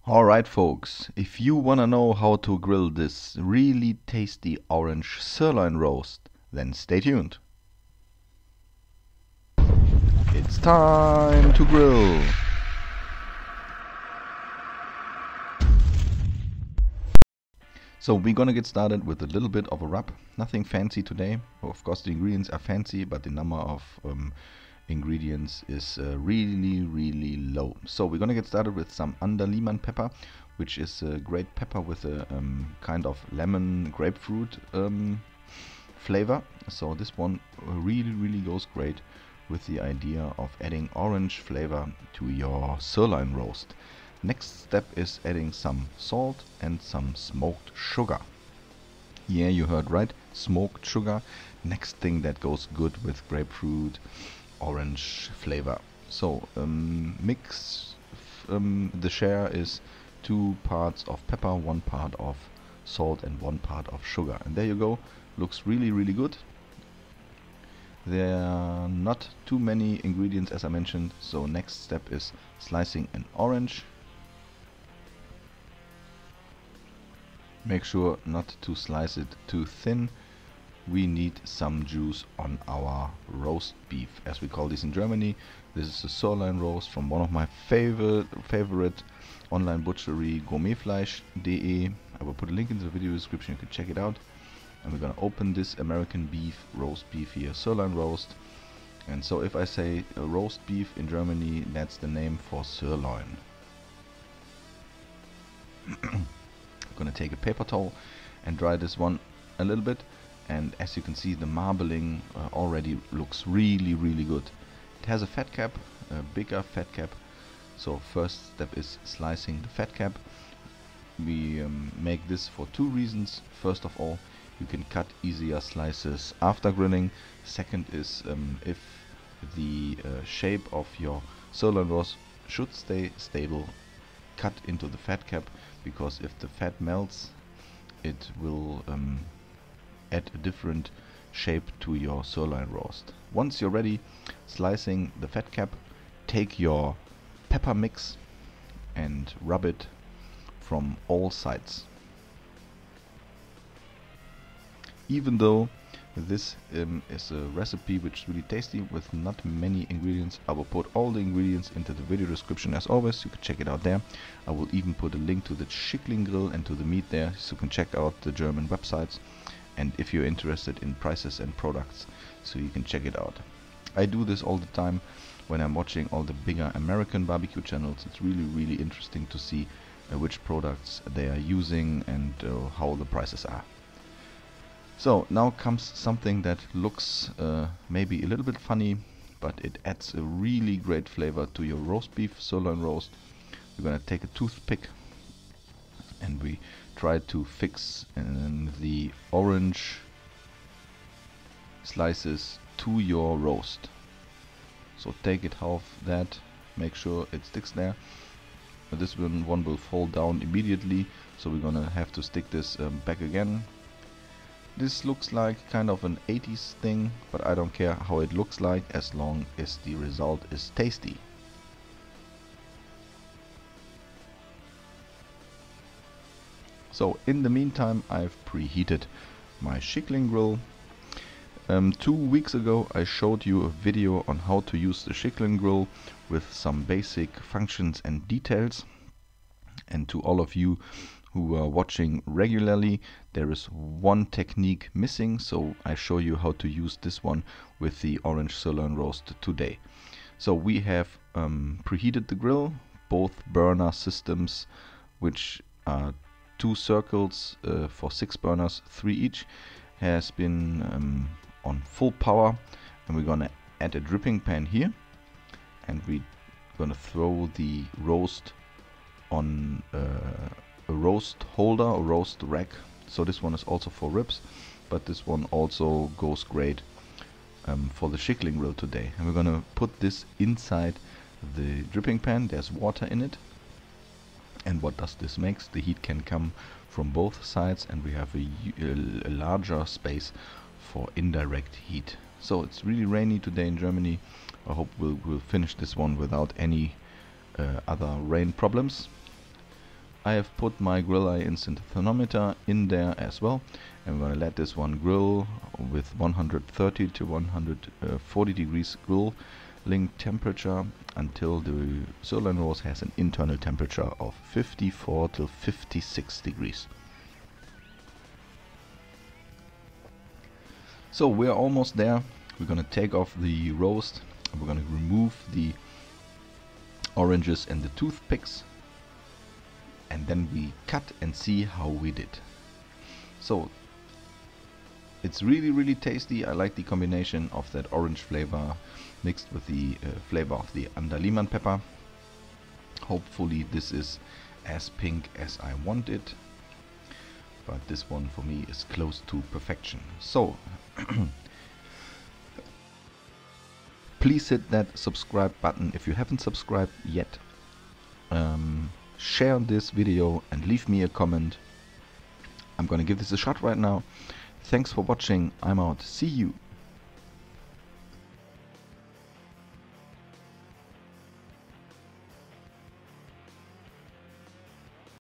Alright folks, if you wanna know how to grill this really tasty orange sirloin roast, then stay tuned. It's time to grill! So we're gonna get started with a little bit of a rub. Nothing fancy today. Of course the ingredients are fancy, but the number of ingredients is really low. So we're gonna get started with some andaliman pepper, which is a great pepper with a kind of lemon grapefruit flavor. So this one really goes great with the idea of adding orange flavor to your sirloin roast. Next step is adding some salt and some smoked sugar. Yeah, you heard right, smoked sugar. Next thing that goes good with grapefruit orange flavor. So mix the share is 2 parts of pepper, 1 part of salt and 1 part of sugar. And there you go, looks really good. There are not too many ingredients as I mentioned, so next step is slicing an orange. Make sure not to slice it too thin. We need some juice on our roast beef, as we call this in Germany. This is a sirloin roast from one of my favorite online butchery, gourmetfleisch.de. I will put a link in the video description, you can check it out. And we're gonna open this American beef, roast beef here, sirloin roast. And so if I say roast beef in Germany, that's the name for sirloin. I'm gonna take a paper towel and dry this one a little bit, and as you can see the marbling already looks really good. It has a fat cap, a bigger fat cap, so first step is slicing the fat cap. We make this for 2 reasons. First of all, you can cut easier slices after grilling. Second is if the shape of your sirloin roast should stay stable, cut into the fat cap, because if the fat melts it will add a different shape to your sirloin roast. Once you're ready slicing the fat cap, take your pepper mix and rub it from all sides. Even though this is a recipe which is really tasty with not many ingredients, I will put all the ingredients into the video description as always, you can check it out there. I will even put a link to the Schickling-Grill and to the meat there, so you can check out the German websites, and if you're interested in prices and products, so you can check it out. I do this all the time when I'm watching all the bigger American barbecue channels. It's really interesting to see which products they are using and how the prices are. So now comes something that looks maybe a little bit funny, but it adds a really great flavor to your roast beef sirloin roast. We're gonna take a toothpick and we try to fix the orange slices to your roast. So take it half that, make sure it sticks there. This one will fall down immediately, so we're gonna have to stick this back again. This looks like kind of an 80s thing, but I don't care how it looks like as long as the result is tasty. So in the meantime I've preheated my Schickling-Grill. 2 weeks ago I showed you a video on how to use the Schickling-Grill with some basic functions and details. And to all of you who are watching regularly, there is one technique missing, so I show you how to use this one with the orange sirloin roast today. So we have preheated the grill, both burner systems, which are 2 circles for 6 burners, 3 each, has been on full power, and we're gonna add a dripping pan here, and we're gonna throw the roast on a roast holder or roast rack. So this one is also for ribs, but this one also goes great for the Schickling-Grill today. And we're gonna put this inside the dripping pan. There's water in it, and what does this makes? The heat can come from both sides, and we have a larger space for indirect heat. So it's really rainy today in Germany. I hope we'll finish this one without any other rain problems. I have put my grill eye instant thermometer in there as well. I'm going to let this one grill with 130 to 140 degrees grilling temperature until the sirloin roast has an internal temperature of 54 to 56 degrees. So we're almost there. We're going to take off the roast. We're going to remove the oranges and the toothpicks, and then we cut and see how we did. So it's really tasty. I like the combination of that orange flavor mixed with the flavor of the andaliman pepper. Hopefully this is as pink as I want it, but this one for me is close to perfection. So please hit that subscribe button if you haven't subscribed yet. Share this video and leave me a comment. I'm gonna give this a shot right now. Thanks for watching. I'm out. See you.